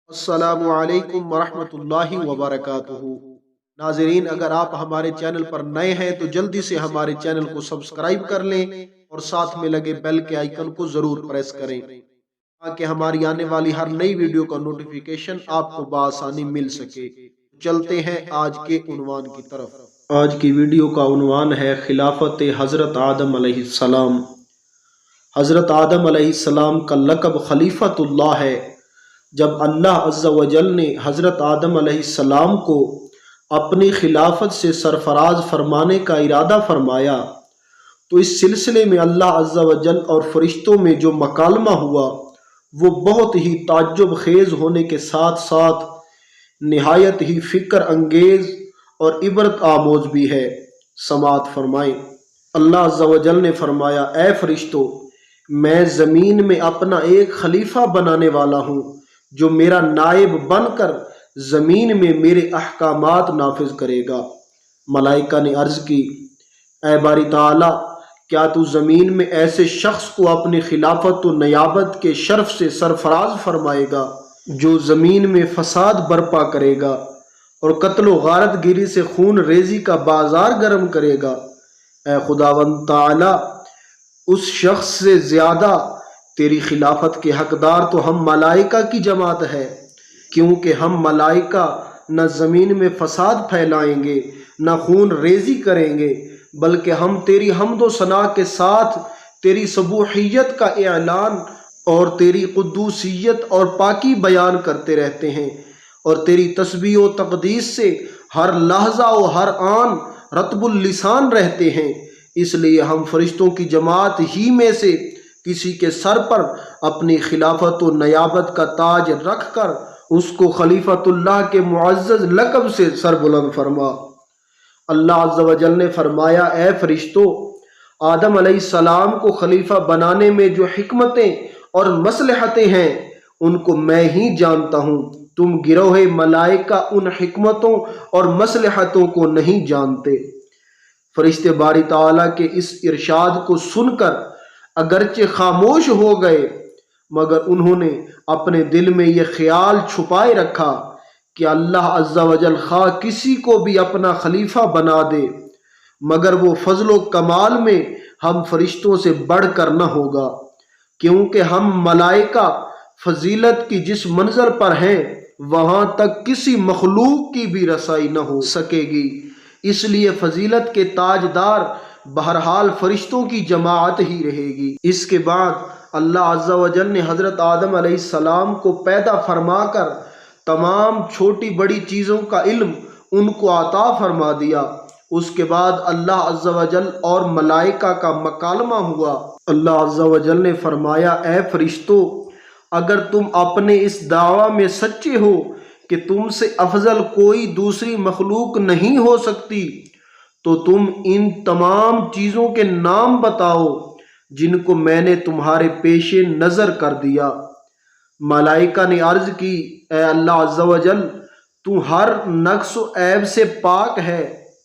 السلام علیکم ورحمۃ اللہ وبرکاتہ۔ ناظرین، اگر آپ ہمارے چینل پر نئے ہیں تو جلدی سے ہمارے چینل کو سبسکرائب کر لیں اور ساتھ میں لگے بیل کے آئیکن کو ضرور پریس کریں تاکہ ہماری آنے والی ہر نئی ویڈیو کا نوٹیفیکیشن آپ کو بآسانی مل سکے۔ چلتے ہیں آج کے عنوان کی طرف۔ آج کی ویڈیو کا عنوان ہے خلافت حضرت آدم علیہ السلام۔ حضرت آدم علیہ السلام کا لقب خلیفۃ اللہ ہے۔ جب اللہ عز و جل نے حضرت آدم علیہ السلام کو اپنی خلافت سے سرفراز فرمانے کا ارادہ فرمایا تو اس سلسلے میں اللہ عز و جل اور فرشتوں میں جو مکالمہ ہوا وہ بہت ہی تعجب خیز ہونے کے ساتھ ساتھ نہایت ہی فکر انگیز اور عبرت آموز بھی ہے۔ سماعت فرمائیں۔ اللہ عز و جل نے فرمایا، اے فرشتوں، میں زمین میں اپنا ایک خلیفہ بنانے والا ہوں جو میرا نائب بن کر زمین میں میرے احکامات نافذ کرے گا۔ ملائکہ نے عرض کی، اے باری تعالیٰ، کیا تو زمین میں ایسے شخص کو اپنی خلافت و نیابت کے شرف سے سرفراز فرمائے گا جو زمین میں فساد برپا کرے گا اور قتل و غارت گیری سے خون ریزی کا بازار گرم کرے گا؟ اے خداوند تعالیٰ، اس شخص سے زیادہ تیری خلافت کے حقدار تو ہم ملائکہ کی جماعت ہے، کیونکہ ہم ملائکہ نہ زمین میں فساد پھیلائیں گے نہ خون ریزی کریں گے، بلکہ ہم تیری حمد و ثنا کے ساتھ تیری سبوحیت کا اعلان اور تیری قدوسیت اور پاکی بیان کرتے رہتے ہیں اور تیری تسبیح و تقدیس سے ہر لحظہ و ہر آن رطب اللسان رہتے ہیں۔ اس لیے ہم فرشتوں کی جماعت ہی میں سے کسی کے سر پر اپنی خلافت و نیابت کا تاج رکھ کر اس کو خلیفۃ اللہ کے معزز لقب سے سربلند فرما۔ اللہ عز و جل نے فرمایا، اے فرشتوں، آدم علیہ السلام کو خلیفہ بنانے میں جو حکمتیں اور مصلحتیں ہیں ان کو میں ہی جانتا ہوں، تم گروہ ملائکہ ان حکمتوں اور مصلحتوں کو نہیں جانتے۔ فرشتے باری تعالیٰ کے اس ارشاد کو سن کر اگرچہ خاموش ہو گئے، مگر انہوں نے اپنے دل میں یہ خیال چھپائے رکھا کہ اللہ عز و جل خواہ کسی کو بھی اپنا خلیفہ بنا دے مگر وہ فضل و کمال میں ہم فرشتوں سے بڑھ کر نہ ہوگا، کیونکہ ہم ملائکہ فضیلت کی جس منزل پر ہیں وہاں تک کسی مخلوق کی بھی رسائی نہ ہو سکے گی، اس لیے فضیلت کے تاجدار بہرحال فرشتوں کی جماعت ہی رہے گی۔ اس کے بعد اللہ عز و جل نے حضرت آدم علیہ السلام کو پیدا فرما کر تمام چھوٹی بڑی چیزوں کا علم ان کو عطا فرما دیا۔ اس کے بعد اللہ عز و جل اور ملائکہ کا مکالمہ ہوا۔ اللہ عز و جل نے فرمایا، اے فرشتوں، اگر تم اپنے اس دعویٰ میں سچے ہو کہ تم سے افضل کوئی دوسری مخلوق نہیں ہو سکتی تو تم ان تمام چیزوں کے نام بتاؤ جن کو میں نے تمہارے پیش نظر کر دیا۔ ملائکہ نے عرض کی، اے اللہ عز و جل، تو ہر نقص و عیب سے پاک ہے،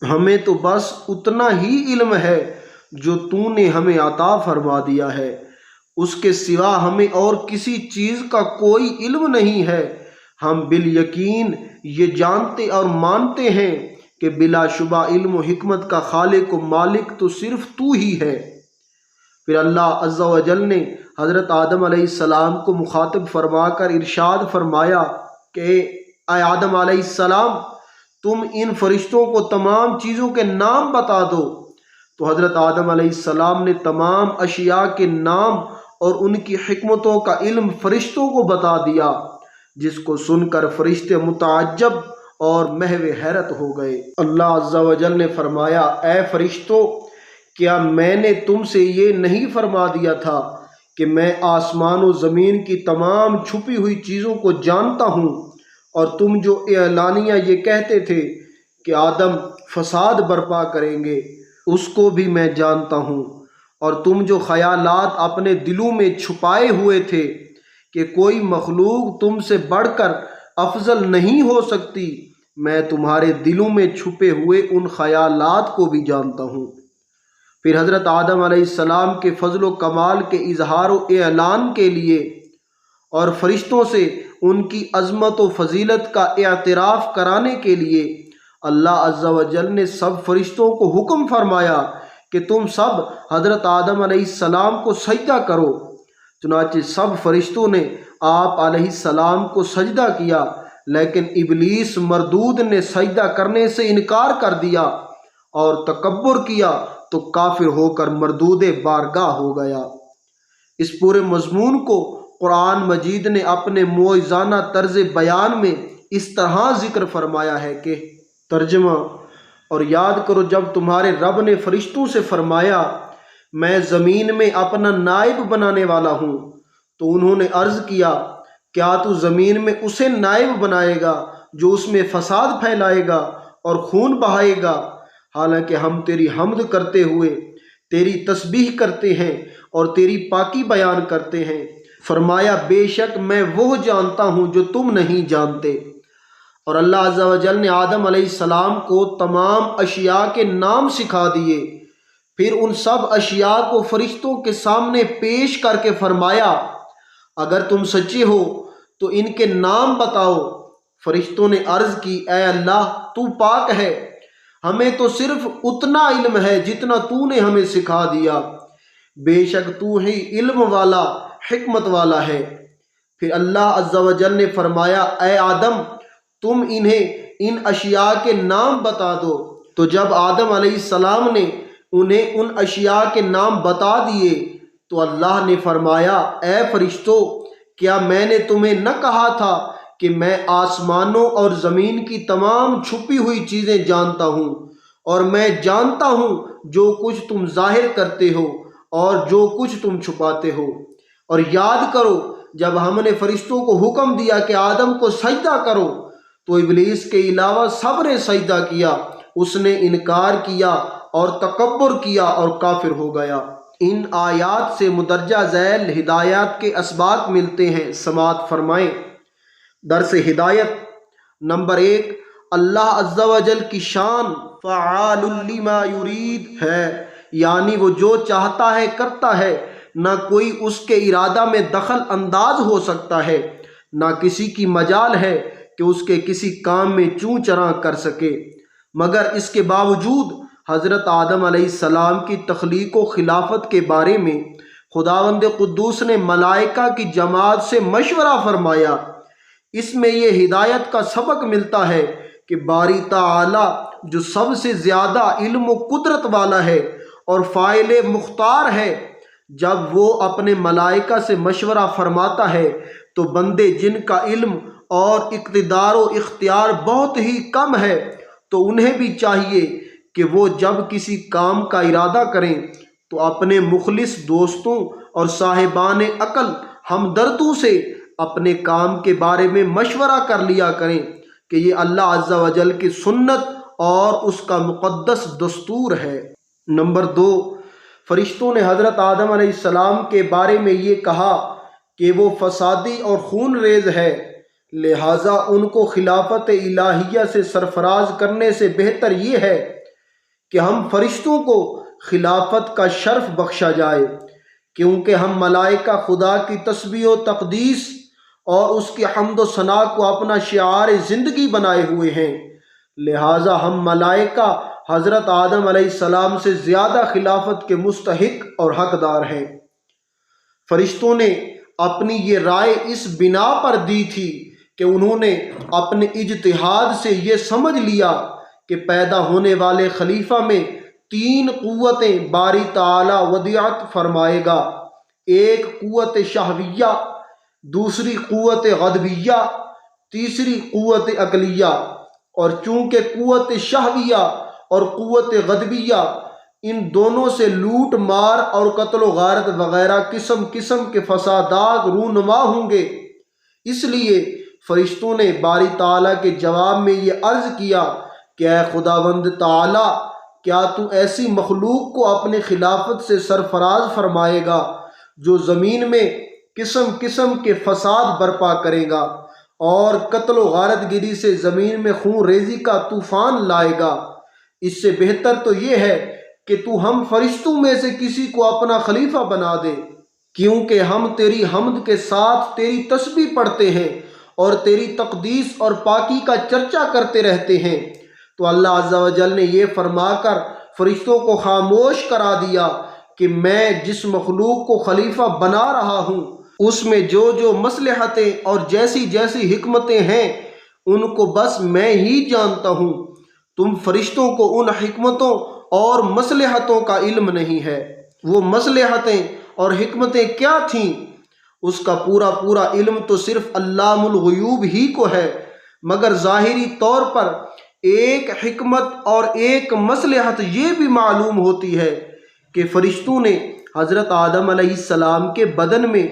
ہمیں تو بس اتنا ہی علم ہے جو تو نے ہمیں عطا فرما دیا ہے، اس کے سوا ہمیں اور کسی چیز کا کوئی علم نہیں ہے۔ ہم بالیقین یہ جانتے اور مانتے ہیں کہ بلا شبہ علم و حکمت کا خالق و مالک تو صرف تو ہی ہے۔ پھر اللہ عز و جل نے حضرت آدم علیہ السلام کو مخاطب فرما کر ارشاد فرمایا کہ اے آدم علیہ السلام، تم ان فرشتوں کو تمام چیزوں کے نام بتا دو۔ تو حضرت آدم علیہ السلام نے تمام اشیاء کے نام اور ان کی حکمتوں کا علم فرشتوں کو بتا دیا، جس کو سن کر فرشتے متعجب اور محو حیرت ہو گئے۔ اللہ عز و جل نے فرمایا، اے فرشتوں، کیا میں نے تم سے یہ نہیں فرما دیا تھا کہ میں آسمان و زمین کی تمام چھپی ہوئی چیزوں کو جانتا ہوں، اور تم جو اعلانیہ یہ کہتے تھے کہ آدم فساد برپا کریں گے اس کو بھی میں جانتا ہوں، اور تم جو خیالات اپنے دلوں میں چھپائے ہوئے تھے کہ کوئی مخلوق تم سے بڑھ کر افضل نہیں ہو سکتی، میں تمہارے دلوں میں چھپے ہوئے ان خیالات کو بھی جانتا ہوں۔ پھر حضرت آدم علیہ السلام کے فضل و کمال کے اظہار و اعلان کے لیے اور فرشتوں سے ان کی عظمت و فضیلت کا اعتراف کرانے کے لیے اللہ عز و جل نے سب فرشتوں کو حکم فرمایا کہ تم سب حضرت آدم علیہ السلام کو سجدہ کرو۔ چنانچہ سب فرشتوں نے آپ علیہ السلام کو سجدہ کیا، لیکن ابلیس مردود نے سجدہ کرنے سے انکار کر دیا اور تکبر کیا تو کافر ہو کر مردود بارگاہ ہو گیا۔ اس پورے مضمون کو قرآن مجید نے اپنے موعظانہ طرز بیان میں اس طرح ذکر فرمایا ہے کہ ترجمہ: اور یاد کرو جب تمہارے رب نے فرشتوں سے فرمایا میں زمین میں اپنا نائب بنانے والا ہوں، تو انہوں نے عرض کیا کیا تو زمین میں اسے نائب بنائے گا جو اس میں فساد پھیلائے گا اور خون بہائے گا، حالانکہ ہم تیری حمد کرتے ہوئے تیری تسبیح کرتے ہیں اور تیری پاکی بیان کرتے ہیں۔ فرمایا بے شک میں وہ جانتا ہوں جو تم نہیں جانتے۔ اور اللہ عز و جل نے آدم علیہ السلام کو تمام اشیاء کے نام سکھا دیے، پھر ان سب اشیاء کو فرشتوں کے سامنے پیش کر کے فرمایا اگر تم سچے ہو تو ان کے نام بتاؤ۔ فرشتوں نے عرض کی اے اللہ تو پاک ہے، ہمیں تو صرف اتنا علم ہے جتنا تو نے ہمیں سکھا دیا، بے شک تو ہی علم والا حکمت والا ہے۔ پھر اللہ عز و جل نے فرمایا اے آدم تم انہیں ان اشیاء کے نام بتا دو۔ تو جب آدم علیہ السلام نے انہیں ان اشیاء کے نام بتا دیے تو اللہ نے فرمایا اے فرشتو کیا میں نے تمہیں نہ کہا تھا کہ میں آسمانوں اور زمین کی تمام چھپی ہوئی چیزیں جانتا ہوں، اور میں جانتا ہوں جو کچھ تم ظاہر کرتے ہو اور جو کچھ تم چھپاتے ہو۔ اور یاد کرو جب ہم نے فرشتوں کو حکم دیا کہ آدم کو سجدہ کرو تو ابلیس کے علاوہ سب نے سجدہ کیا، اس نے انکار کیا اور تکبر کیا اور کافر ہو گیا۔ ان آیات سے مندرجہ ذیل ہدایات کے اسباق ملتے ہیں، سماعت فرمائیں۔ درس ہدایت نمبر 1، اللہ عز و جل کی شان فعال لما یرید ہے، یعنی وہ جو چاہتا ہے کرتا ہے، نہ کوئی اس کے ارادہ میں دخل انداز ہو سکتا ہے، نہ کسی کی مجال ہے کہ اس کے کسی کام میں چوں چراں کر سکے۔ مگر اس کے باوجود حضرت آدم علیہ السلام کی تخلیق و خلافت کے بارے میں خداوند قدوس نے ملائکہ کی جماعت سے مشورہ فرمایا۔ اس میں یہ ہدایت کا سبق ملتا ہے کہ باری تعالی جو سب سے زیادہ علم و قدرت والا ہے اور فاعل مختار ہے، جب وہ اپنے ملائکہ سے مشورہ فرماتا ہے تو بندے جن کا علم اور اقتدار و اختیار بہت ہی کم ہے تو انہیں بھی چاہیے کہ وہ جب کسی کام کا ارادہ کریں تو اپنے مخلص دوستوں اور صاحبان عقل ہمدردوں سے اپنے کام کے بارے میں مشورہ کر لیا کریں کہ یہ اللہ عز و جل کی سنت اور اس کا مقدس دستور ہے۔ نمبر 2، فرشتوں نے حضرت آدم علیہ السلام کے بارے میں یہ کہا کہ وہ فسادی اور خون ریز ہے، لہٰذا ان کو خلافت الہیہ سے سرفراز کرنے سے بہتر یہ ہے کہ ہم فرشتوں کو خلافت کا شرف بخشا جائے، کیونکہ ہم ملائکہ خدا کی تسبیح و تقدیس اور اس کی حمد و ثنا کو اپنا شعار زندگی بنائے ہوئے ہیں، لہٰذا ہم ملائکہ حضرت آدم علیہ السلام سے زیادہ خلافت کے مستحق اور حقدار ہیں۔ فرشتوں نے اپنی یہ رائے اس بنا پر دی تھی کہ انہوں نے اپنے اجتہاد سے یہ سمجھ لیا کہ پیدا ہونے والے خلیفہ میں 3 قوتیں باری تعالی ودیعت فرمائے گا، ایک قوت شہویہ، دوسری قوت غضبیہ، تیسری قوت عقلیہ۔ اور چونکہ قوت شہویہ اور قوت غضبیہ ان دونوں سے لوٹ مار اور قتل و غارت وغیرہ قسم قسم کے فسادات رونما ہوں گے، اس لیے فرشتوں نے باری تعالیٰ کے جواب میں یہ عرض کیا کہ اے خداوند تعالیٰ، کیا تو ایسی مخلوق کو اپنے خلافت سے سرفراز فرمائے گا جو زمین میں قسم قسم کے فساد برپا کرے گا اور قتل و غارت گری سے زمین میں خون ریزی کا طوفان لائے گا؟ اس سے بہتر تو یہ ہے کہ تو ہم فرشتوں میں سے کسی کو اپنا خلیفہ بنا دے، کیونکہ ہم تیری حمد کے ساتھ تیری تسبیح پڑھتے ہیں اور تیری تقدیس اور پاکی کا چرچا کرتے رہتے ہیں۔ تو اللہ عز و جل نے یہ فرما کر فرشتوں کو خاموش کرا دیا کہ میں جس مخلوق کو خلیفہ بنا رہا ہوں اس میں جو جو مصلحتیں اور جیسی جیسی حکمتیں ہیں ان کو بس میں ہی جانتا ہوں۔ تم فرشتوں کو ان حکمتوں اور مصلحتوں کا علم نہیں ہے۔ وہ مصلحتیں اور حکمتیں کیا تھیں اس کا پورا علم تو صرف علام الغیوب ہی کو ہے، مگر ظاہری طور پر ایک حکمت اور ایک مصلحت یہ بھی معلوم ہوتی ہے کہ فرشتوں نے حضرت آدم علیہ السلام کے بدن میں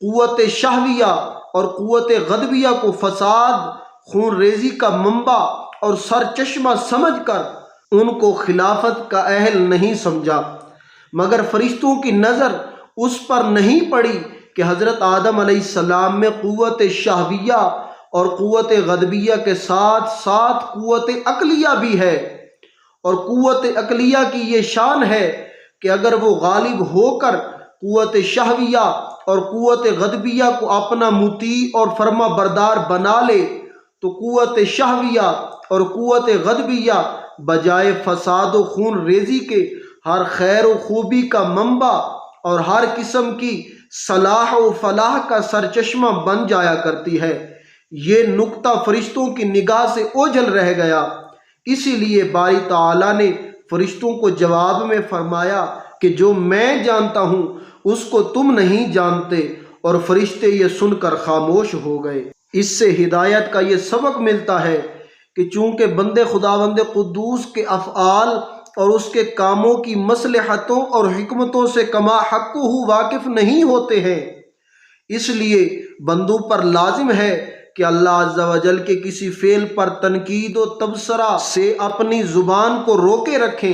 قوت شہویہ اور قوت غضبیہ کو فساد، خون ریزی کا منبع اور سرچشمہ سمجھ کر ان کو خلافت کا اہل نہیں سمجھا، مگر فرشتوں کی نظر اس پر نہیں پڑی کہ حضرت آدم علیہ السلام میں قوت شہویہ اور قوت غضبیہ کے ساتھ ساتھ قوت عقلیہ بھی ہے، اور قوت عقلیہ کی یہ شان ہے کہ اگر وہ غالب ہو کر قوت شہویہ اور قوت غضبیہ کو اپنا مطیع اور فرما بردار بنا لے تو قوت شہویہ اور قوت غضبیہ بجائے فساد و خون ریزی کے ہر خیر و خوبی کا منبع اور ہر قسم کی صلاح و فلاح کا سرچشمہ بن جایا کرتی ہے۔ یہ نقطہ فرشتوں کی نگاہ سے اوجھل رہ گیا، اسی لیے باری تعالیٰ نے فرشتوں کو جواب میں فرمایا کہ جو میں جانتا ہوں اس کو تم نہیں جانتے، اور فرشتے یہ سن کر خاموش ہو گئے۔ اس سے ہدایت کا یہ سبق ملتا ہے کہ چونکہ بندے خداوند قدوس کے افعال اور اس کے کاموں کی مصلحتوں اور حکمتوں سے کما حقہ واقف نہیں ہوتے ہیں، اس لیے بندوں پر لازم ہے کہ اللہ عز و جل کے کسی فعل پر تنقید و تبصرہ سے اپنی زبان کو روکے رکھیں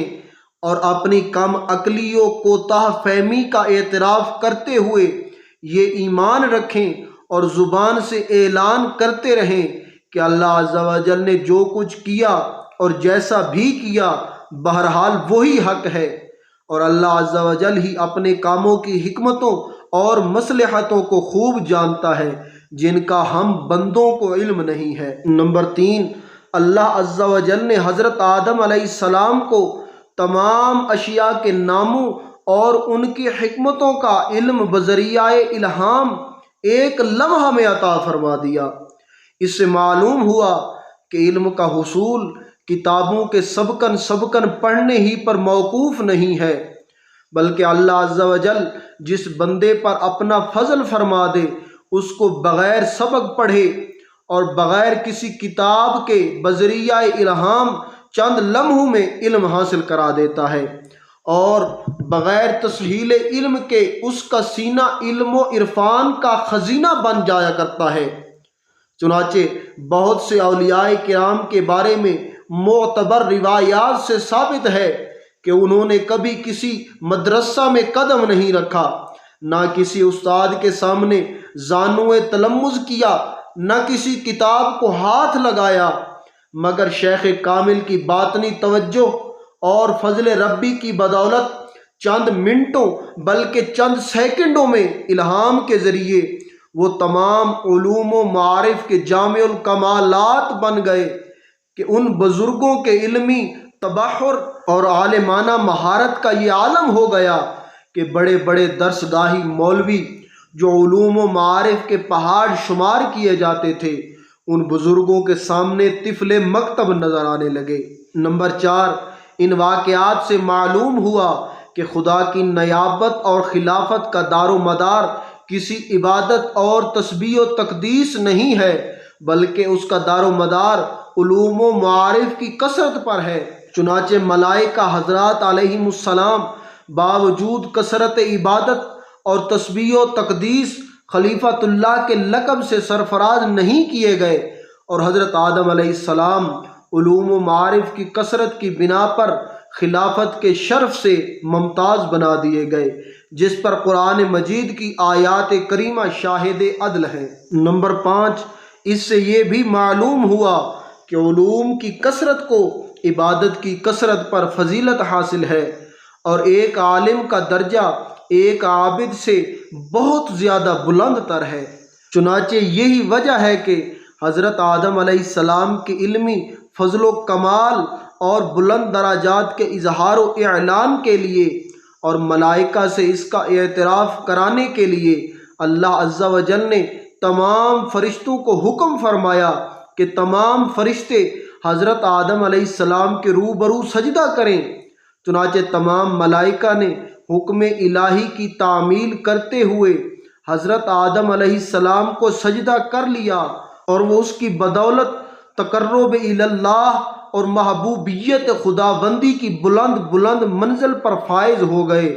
اور اپنی کم عقلی و کوتاہ فہمی کا اعتراف کرتے ہوئے یہ ایمان رکھیں اور زبان سے اعلان کرتے رہیں کہ اللہ عز و جل نے جو کچھ کیا اور جیسا بھی کیا بہرحال وہی حق ہے، اور اللہ عز و جل ہی اپنے کاموں کی حکمتوں اور مصلحتوں کو خوب جانتا ہے جن کا ہم بندوں کو علم نہیں ہے۔ نمبر 3، اللہ عز و جل نے حضرت آدم علیہ السلام کو تمام اشیاء کے ناموں اور ان کی حکمتوں کا علم بذریعہ الہام ایک لمحہ میں عطا فرما دیا۔ اس سے معلوم ہوا کہ علم کا حصول کتابوں کے سبقن پڑھنے ہی پر موقوف نہیں ہے، بلکہ اللہ عز و جل جس بندے پر اپنا فضل فرما دے اس کو بغیر سبق پڑھے اور بغیر کسی کتاب کے بذریعہ الہام چند لمحوں میں علم حاصل کرا دیتا ہے، اور بغیر تسہیل علم کے اس کا سینہ علم و عرفان کا خزینہ بن جایا کرتا ہے۔ چنانچہ بہت سے اولیاء کرام کے بارے میں معتبر روایات سے ثابت ہے کہ انہوں نے کبھی کسی مدرسہ میں قدم نہیں رکھا، نہ کسی استاد کے سامنے زانو تلمذ کیا، نہ کسی کتاب کو ہاتھ لگایا، مگر شیخ کامل کی باطنی توجہ اور فضل ربی کی بدولت چند منٹوں بلکہ چند سیکنڈوں میں الہام کے ذریعے وہ تمام علوم و معارف کے جامع الکمالات بن گئے کہ ان بزرگوں کے علمی تبحر اور عالمانہ مہارت کا یہ عالم ہو گیا کہ بڑے بڑے درس گاہی مولوی جو علوم و معارف کے پہاڑ شمار کیے جاتے تھے ان بزرگوں کے سامنے طفل مکتب نظر آنے لگے۔ نمبر 4، ان واقعات سے معلوم ہوا کہ خدا کی نیابت اور خلافت کا دار و مدار کسی عبادت اور تسبیح و تقدیس نہیں ہے، بلکہ اس کا دار و مدار علوم و معارف کی کثرت پر ہے۔ چنانچہ ملائکہ حضرات علیہم السلام باوجود کثرت عبادت اور تسبیح و تقدیس خلیفۃ اللہ کے لقب سے سرفراز نہیں کیے گئے، اور حضرت آدم علیہ السلام علوم و معارف کی کثرت کی بنا پر خلافت کے شرف سے ممتاز بنا دیے گئے، جس پر قرآن مجید کی آیات کریمہ شاہد عدل ہے۔ نمبر 5، اس سے یہ بھی معلوم ہوا کہ علوم کی کثرت کو عبادت کی کثرت پر فضیلت حاصل ہے، اور ایک عالم کا درجہ ایک عابد سے بہت زیادہ بلند تر ہے۔ چنانچہ یہی وجہ ہے کہ حضرت آدم علیہ السلام کے علمی فضل و کمال اور بلند درجات کے اظہار و اعلان کے لیے اور ملائکہ سے اس کا اعتراف کرانے کے لیے اللہ عز و جل نے تمام فرشتوں کو حکم فرمایا کہ تمام فرشتے حضرت آدم علیہ السلام کے روبرو سجدہ کریں۔ چنانچہ تمام ملائکہ نے حکم الہی کی تعمیل کرتے ہوئے حضرت آدم علیہ السلام کو سجدہ کر لیا، اور وہ اس کی بدولت تقرب اللہ اور محبوبیت خداوندی کی بلند بلند منزل پر فائز ہو گئے۔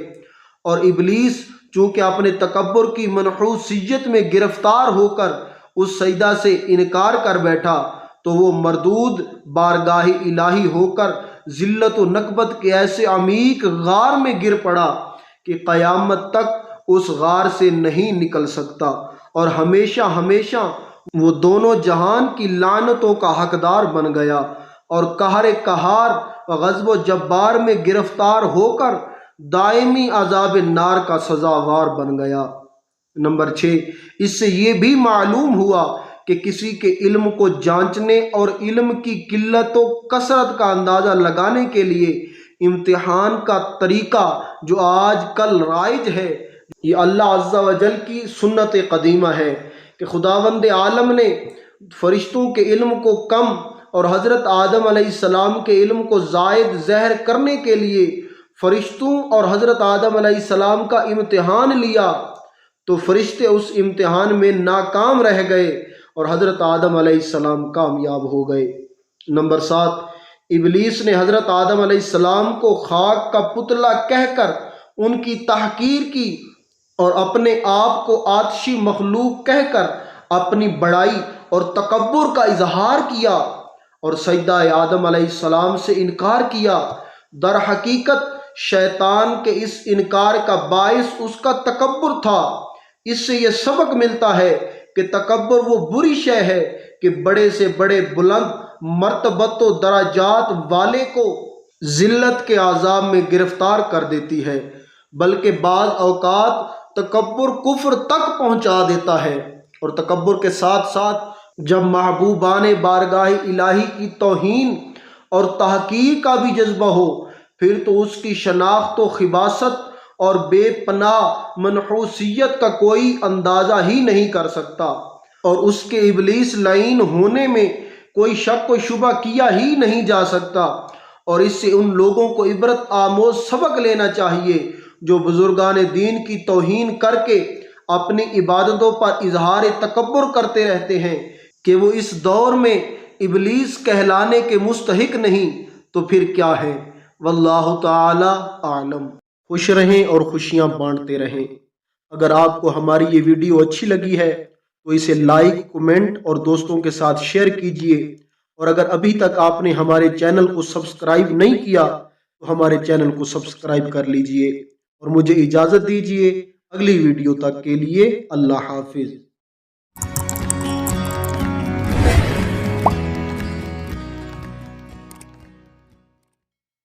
اور ابلیس چونکہ اپنے تکبر کی منحوسیت میں گرفتار ہو کر اس سجدہ سے انکار کر بیٹھا، تو وہ مردود بارگاہ الہی ہو کر ذلت و نکبت کے ایسے عمیق غار میں گر پڑا کہ قیامت تک اس غار سے نہیں نکل سکتا، اور ہمیشہ ہمیشہ وہ دونوں جہان کی لعنتوں کا حقدار بن گیا، اور قہر قہار و غضب و جبار میں گرفتار ہو کر دائمی عذاب نار کا سزاوار بن گیا۔ نمبر 6، اس سے یہ بھی معلوم ہوا کہ کسی کے علم کو جانچنے اور علم کی قلت و کثرت کا اندازہ لگانے کے لیے امتحان کا طریقہ جو آج کل رائج ہے، یہ اللہ عز و جل کی سنت قدیمہ ہے کہ خداوند عالم نے فرشتوں کے علم کو کم اور حضرت آدم علیہ السلام کے علم کو زائد زہر کرنے کے لیے فرشتوں اور حضرت آدم علیہ السلام کا امتحان لیا، تو فرشتے اس امتحان میں ناکام رہ گئے اور حضرت آدم علیہ السلام کامیاب ہو گئے۔ نمبر 7، ابلیس نے حضرت آدم علیہ السلام کو خاک کا پتلا کہہ کر ان کی تحقیر کی، اور اپنے آپ کو آتشی مخلوق کہہ کر اپنی بڑائی اور تکبر کا اظہار کیا اور سجدہ آدم علیہ السلام سے انکار کیا۔ در حقیقت شیطان کے اس انکار کا باعث اس کا تکبر تھا۔ اس سے یہ سبق ملتا ہے کہ تکبر وہ بری شے ہے کہ بڑے سے بڑے بلند مرتبت و درجات والے کو ذلت کے عذاب میں گرفتار کر دیتی ہے، بلکہ بعض اوقات تکبر کفر تک پہنچا دیتا ہے۔ اور تکبر کے ساتھ ساتھ جب محبوبان بارگاہ الہی کی توہین اور تحقیر کا بھی جذبہ ہو، پھر تو اس کی شناخت و خباثت اور بے پناہ منحوسیت کا کوئی اندازہ ہی نہیں کر سکتا، اور اس کے ابلیس لعین ہونے میں کوئی شک و شبہ کیا ہی نہیں جا سکتا۔ اور اس سے ان لوگوں کو عبرت آموز سبق لینا چاہیے جو بزرگان دین کی توہین کر کے اپنی عبادتوں پر اظہار تکبر کرتے رہتے ہیں کہ وہ اس دور میں ابلیس کہلانے کے مستحق نہیں، تو پھر کیا ہے؟ واللہ تعالی اعلم۔ خوش رہیں اور خوشیاں بانٹتے رہیں۔ اگر آپ کو ہماری یہ ویڈیو اچھی لگی ہے تو اسے لائک، کمنٹ اور دوستوں کے ساتھ شیئر کیجیے، اور اگر ابھی تک آپ نے ہمارے چینل کو سبسکرائب نہیں کیا تو ہمارے چینل کو سبسکرائب کر لیجیے، اور مجھے اجازت دیجیے اگلی ویڈیو تک کے لیے اللہ حافظ۔